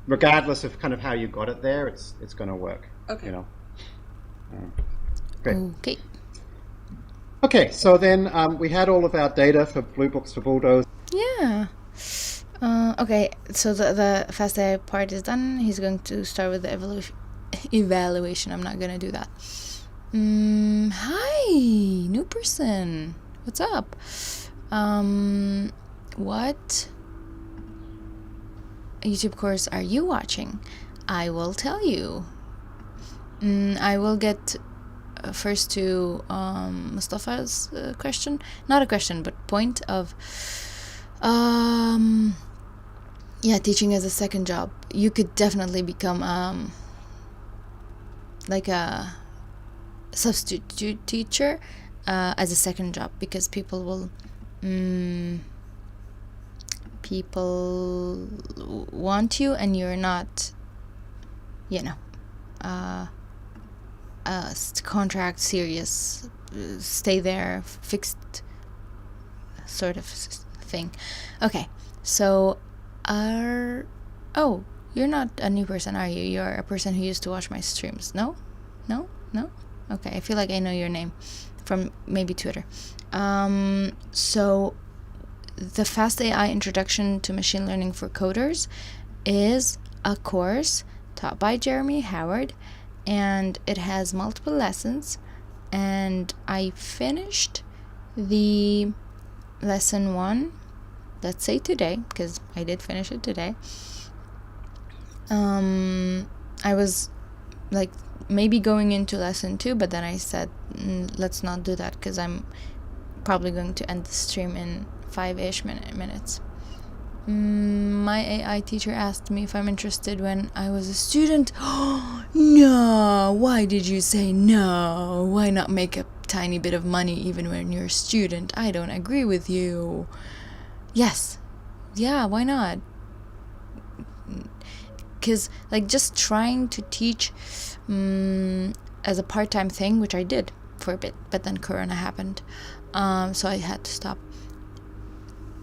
regardless of kind of how you got it there, it's going to work. Okay. You know. Great. Okay. Okay, so then we had all of our data for Blue Books for Bulldoze. Yeah. Okay, so the fast.ai part is done. He's going to start with the evaluation. I'm not going to do that. Hi, new person. What's up? What YouTube course are you watching? I will tell you. I will get first to Mustafa's question. Not a question, but point of teaching as a second job. You could definitely become like a substitute teacher as a second job, because people will want you, and you're not, contract serious, stay there, fixed sort of thing. Okay, so you're not a new person, are you? You're a person who used to watch my streams. No? Okay, I feel like I know your name from maybe Twitter. So the Fast AI Introduction to Machine Learning for Coders is a course taught by Jeremy Howard, and it has multiple lessons, and I finished the lesson 1, let's say today, because I did finish it today. I was like maybe going into lesson 2, but then I said let's not do that, because I'm probably going to end the stream in 5-ish minutes. My AI teacher asked me if I'm interested when I was a student. No, why did you say no? Why not make a tiny bit of money even when you're a student? I don't agree with you. Yes. Yeah, why not? Because like just trying to teach as a part-time thing, which I did for a bit, but then Corona happened, so I had to stop,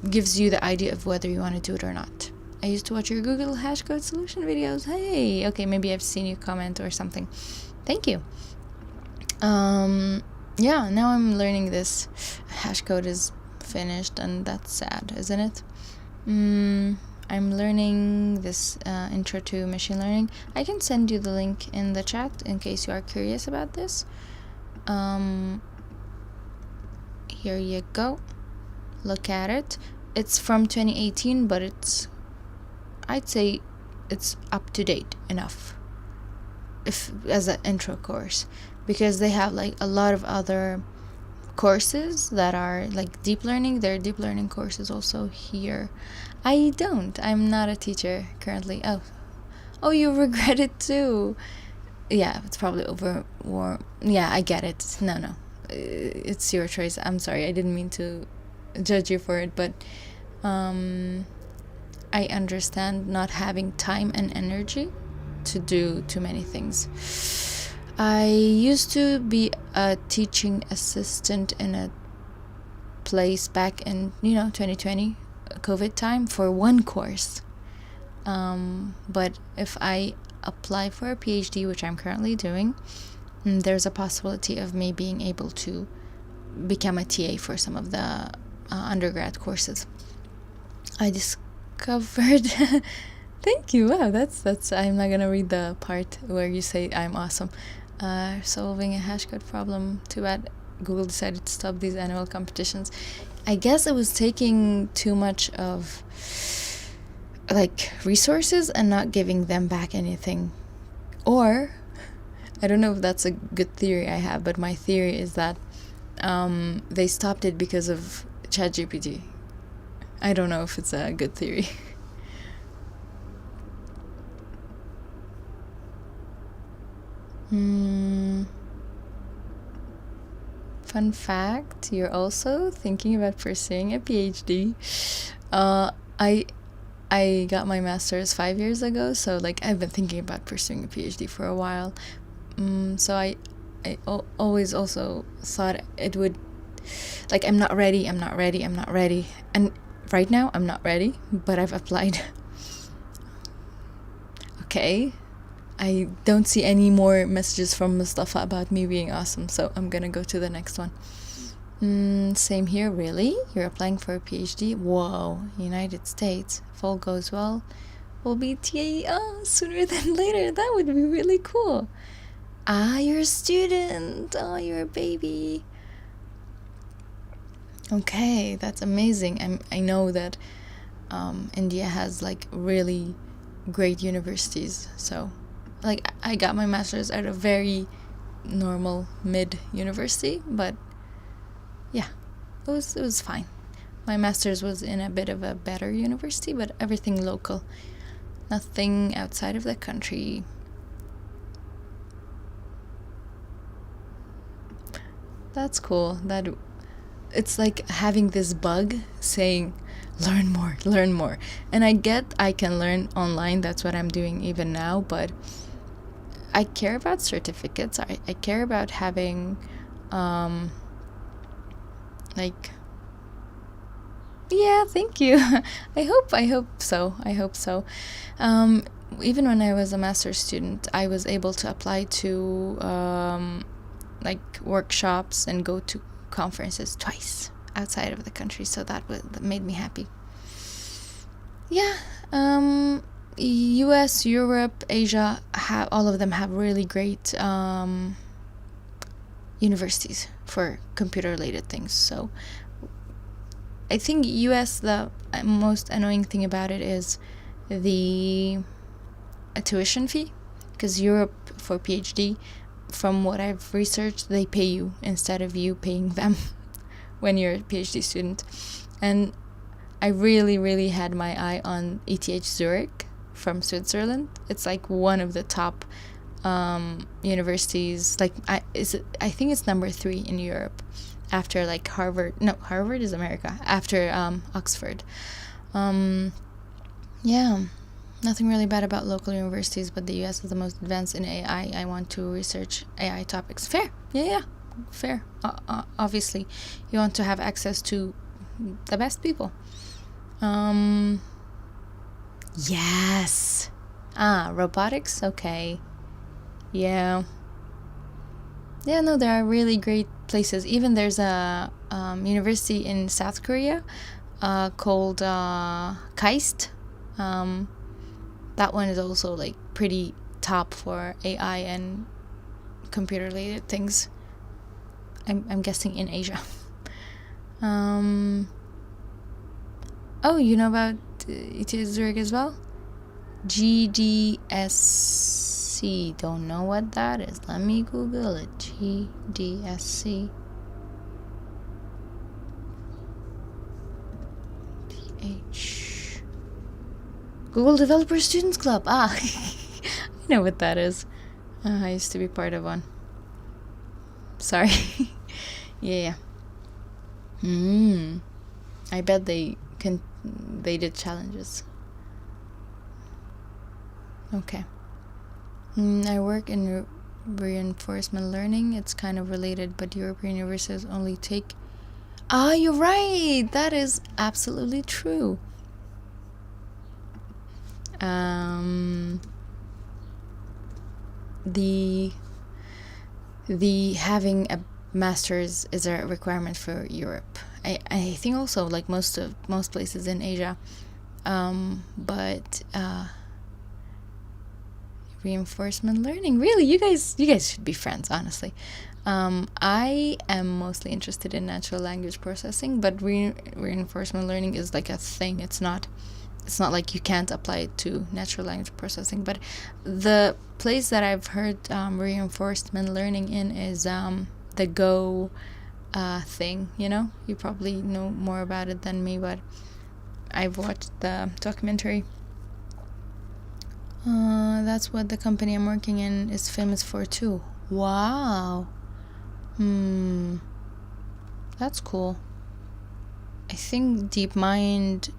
gives you the idea of whether you want to do it or not. I used to watch your Google hashcode solution videos. Hey, okay, maybe I've seen you comment or something. Thank you. Yeah, now I'm learning this. Hashcode is finished, and that's sad, isn't it? I'm learning this intro to machine learning. I can send you the link in the chat in case you are curious about this. Here you go. Look at it. It's from 2018, but I'd say it's up to date enough if as an intro course, because they have like a lot of other courses that are like deep learning. There are deep learning courses also here. I'm not a teacher currently. Oh, you regret it too. Yeah, it's probably over war. Yeah, I get it. No, it's your choice. I'm sorry, I didn't mean to judge you for it, but I understand not having time and energy to do too many things. I used to be a teaching assistant in a place back in 2020 COVID time for one course, but if I apply for a PhD, which I'm currently doing, there's a possibility of me being able to become a TA for some of the undergrad courses. I discovered thank you. Wow, that's I'm not gonna read the part where you say I'm awesome. Solving a hashcode problem. Too bad Google decided to stop these annual competitions. I guess it was taking too much of like resources and not giving them back anything. Or I don't know if that's a good theory I have, but my theory is that they stopped it because of ChatGPT. I don't know if it's a good theory. Fun fact, you're also thinking about pursuing a PhD. I got my master's 5 years ago, so like I've been thinking about pursuing a PhD for a while. So I always also thought it would, like, I'm not ready, and right now I'm not ready, but I've applied. Okay, I don't see any more messages from Mustafa about me being awesome, so I'm gonna go to the next one. Same here, really? You're applying for a PhD? Whoa, United States. If all goes well, we'll be TA sooner than later. That would be really cool. You're a student. You're a baby. Okay, that's amazing. I know that India has like really great universities, so like I got my master's at a very normal mid university, but yeah, it was fine. My master's was in a bit of a better university, but everything local, nothing outside of the country. That's cool. That it's like having this bug saying learn more, and I can learn online. That's what I'm doing even now, but I care about certificates. I care about having like, yeah, thank you. I hope so. Even when I was a master's student, I was able to apply to like workshops and go to conferences twice outside of the country, so that made me happy. Yeah, US, Europe, Asia, all of them have really great universities for computer related things. So I think US, the most annoying thing about it is the tuition fee, because Europe for PhD, from what I've researched, they pay you instead of you paying them, when you're a PhD student. And I really, really had my eye on ETH Zurich from Switzerland. It's like one of the top universities. Like I think it's number 3 in Europe, after like Harvard. No, Harvard is America. After Oxford. Yeah, nothing really bad about local universities, but the US is the most advanced in AI. I want to research AI topics. Fair. Yeah, fair. Obviously, you want to have access to the best people. Yes. Robotics? Okay. Yeah. Yeah, no, there are really great places. Even there's a university in South Korea called KAIST. That one is also like pretty top for AI and computer related things. I'm guessing in Asia. Oh, you know about ETH Zurich as well? GDSC. Don't know what that is. Let me Google it. GDSC. Google Developer Students Club. I know what that is. I used to be part of one. Sorry. Yeah. I bet they did challenges. Okay. I work in reinforcement learning. It's kind of related, but European universities only take... you're right! That is absolutely true. The having a master's is a requirement for Europe. I think also like most places in Asia, but reinforcement learning, really, you guys should be friends, honestly. I am mostly interested in natural language processing, but reinforcement learning is like a thing. It's not like you can't apply it to natural language processing. But the place that I've heard reinforcement learning in is the Go thing. You probably know more about it than me, but I've watched the documentary. That's what the company I'm working in is famous for too. Wow. That's cool. I think DeepMind,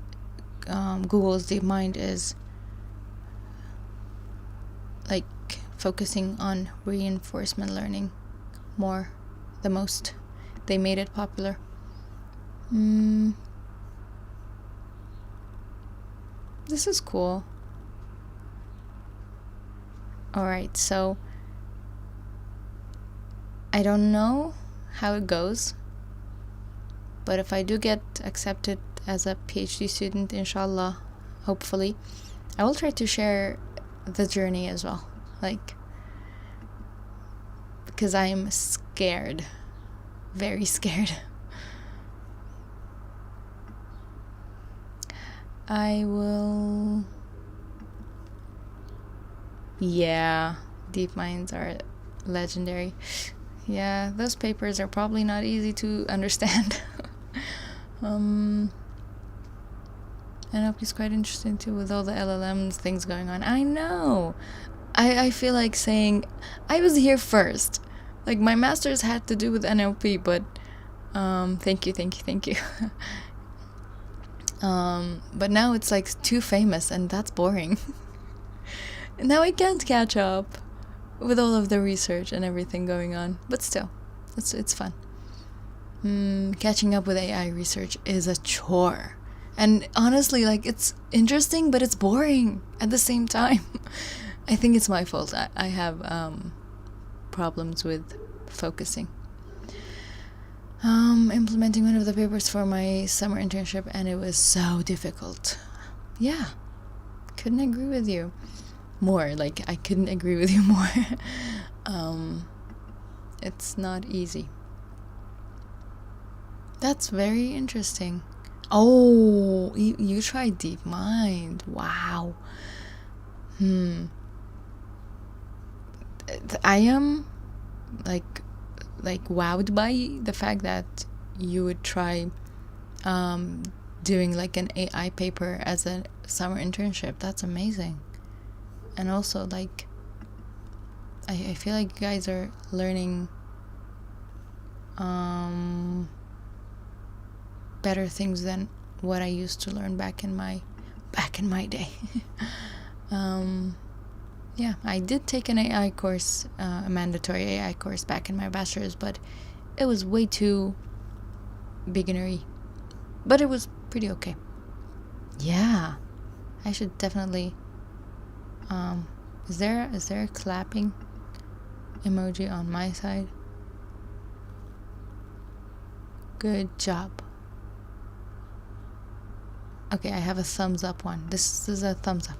Google's DeepMind is like focusing on reinforcement learning more, the most. They made it popular. This is cool. Alright, so I don't know how it goes, but if I do get accepted as a PhD student, inshallah, hopefully, I will try to share the journey as well, like, because I'm scared, very scared. I will... Yeah, DeepMinds are legendary. Yeah, those papers are probably not easy to understand. NLP is quite interesting too, with all the LLMs things going on. I know. I feel like saying I was here first. Like my master's had to do with NLP, but thank you. But now it's like too famous, and that's boring. Now I can't catch up with all of the research and everything going on, but still, it's fun. Catching up with AI research is a chore, and honestly, like, it's interesting, but it's boring at the same time. I think it's my fault. I have problems with focusing. Implementing one of the papers for my summer internship, and it was so difficult. Yeah, couldn't agree with you more. Like, I couldn't agree with you more. It's not easy. That's very interesting. Oh, you tried DeepMind. Wow. I am like wowed by the fact that you would try doing like an AI paper as a summer internship. That's amazing. And also, like, I feel like you guys are learning better things than what I used to learn back in my day. Yeah, I did take an AI course, a mandatory AI course back in my bachelor's, but it was way too beginnery. But it was pretty okay. Yeah, I should definitely. Is there a clapping emoji on my side? Good job. Okay, I have a thumbs up one. This is a thumbs up.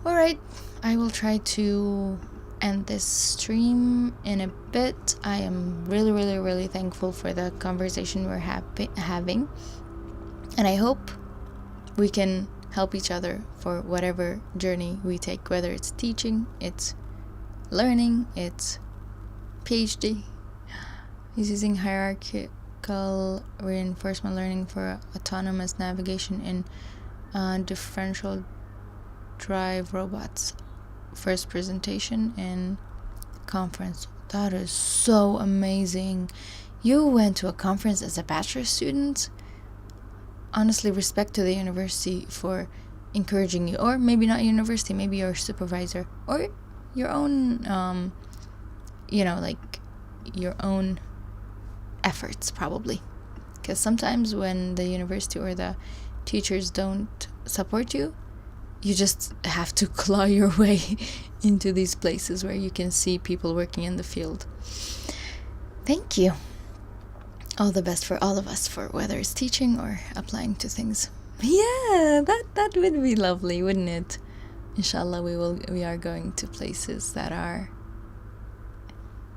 Alright, I will try to end this stream in a bit. I am really, really, really thankful for the conversation we're having. And I hope we can help each other for whatever journey we take, whether it's teaching, it's learning, it's PhD. He's using hierarchical reinforcement learning for autonomous navigation in differential drive robots. First presentation in conference. That is so amazing. You went to a conference as a bachelor student? Honestly, respect to the university for encouraging you, or maybe not university, maybe your supervisor, or your own like your own efforts, probably, because sometimes when the university or the teachers don't support you, you just have to claw your way into these places where you can see people working in the field. Thank you. All the best for all of us, for whether it's teaching or applying to things. Yeah, that would be lovely, wouldn't it? Inshallah, we are going to places that are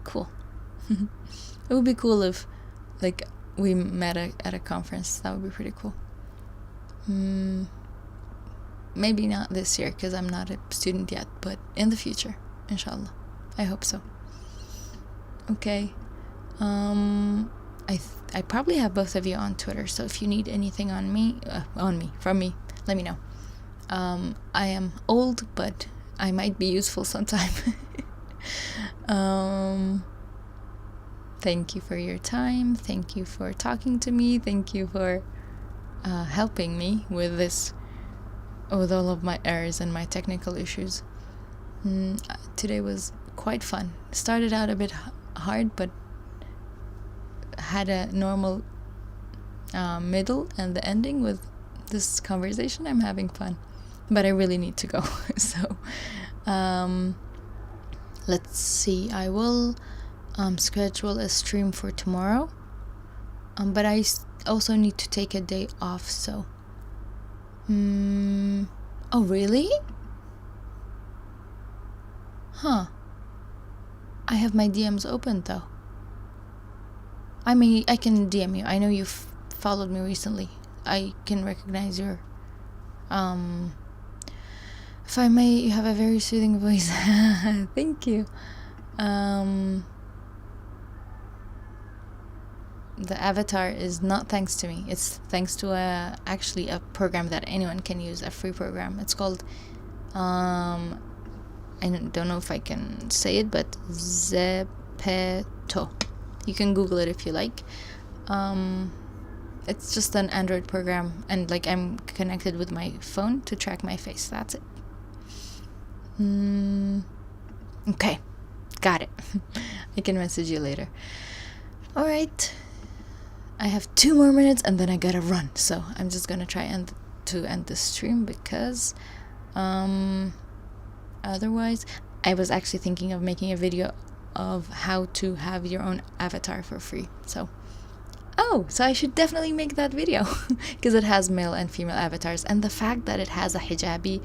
cool. It would be cool if, like, we met at a conference. That would be pretty cool. Maybe not this year, because I'm not a student yet, but in the future, inshallah. I hope so. Okay. I probably have both of you on Twitter, so if you need anything from me, let me know. I am old, but I might be useful sometime. Thank you for your time. Thank you for talking to me. Thank you for helping me with this, with all of my errors and my technical issues. Today was quite fun. Started out a bit hard, but had a normal middle, and the ending with this conversation, I'm having fun. But I really need to go. So let's see. I will schedule a stream for tomorrow. But I also need to take a day off, so oh, really? Huh. I have my DMs open though. I mean, I can DM you. I know you've followed me recently. I can recognize your if I may, you have a very soothing voice. Thank you. The avatar is not thanks to me. It's thanks to actually a program that anyone can use, a free program. It's called I don't know if I can say it, but Zepeto. You can Google it if you like. It's just an Android program, and like I'm connected with my phone to track my face. That's it. Okay, got it. I can message you later. All right. I have 2 more minutes and then I gotta run, so I'm just gonna try to end the stream, because otherwise I was actually thinking of making a video of how to have your own avatar for free. So I should definitely make that video, because it has male and female avatars, and the fact that it has a hijabi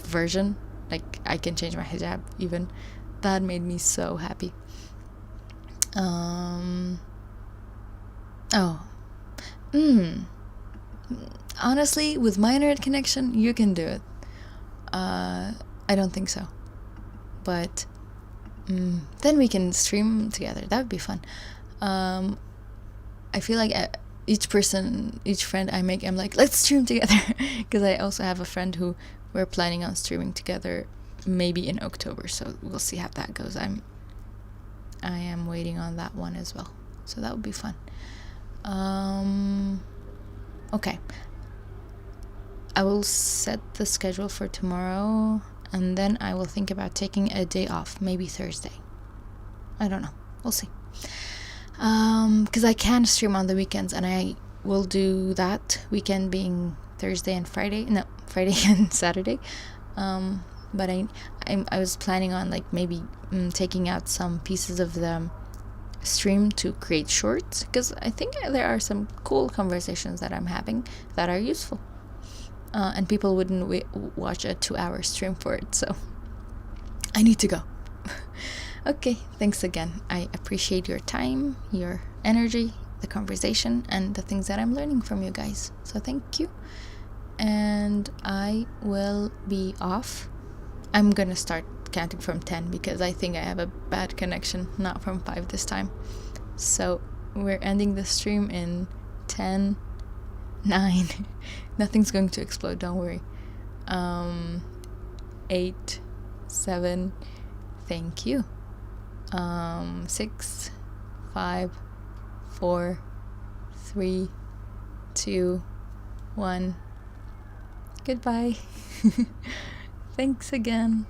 version, like I can change my hijab even, that made me so happy. Honestly, with my internet connection, you can do it. I don't think so, but then we can stream together. That would be fun. I feel like each friend I make, I'm like, let's stream together. Because I also have a friend who we're planning on streaming together maybe in October, so we'll see how that goes. I am waiting on that one as well, so that would be fun. Okay, I will set the schedule for tomorrow, and then I will think about taking a day off, maybe Thursday. I don't know, we'll see. Because I can stream on the weekends, and I will do that weekend being Thursday and Friday. No, Friday and Saturday. But I was planning on like maybe taking out some pieces of the stream to create shorts, because I think there are some cool conversations that I'm having that are useful, and people wouldn't watch a 2-hour stream for it, so I need to go. Okay, thanks again. I appreciate your time, your energy, the conversation, and the things that I'm learning from you guys, so thank you. And I will be off. I'm gonna start counting from 10 because I think I have a bad connection, not from 5 this time. So we're ending the stream in 10, 9, nothing's going to explode, don't worry. 8, 7, thank you. 6, 5, 4, 3, 2, 1. Goodbye. Thanks again.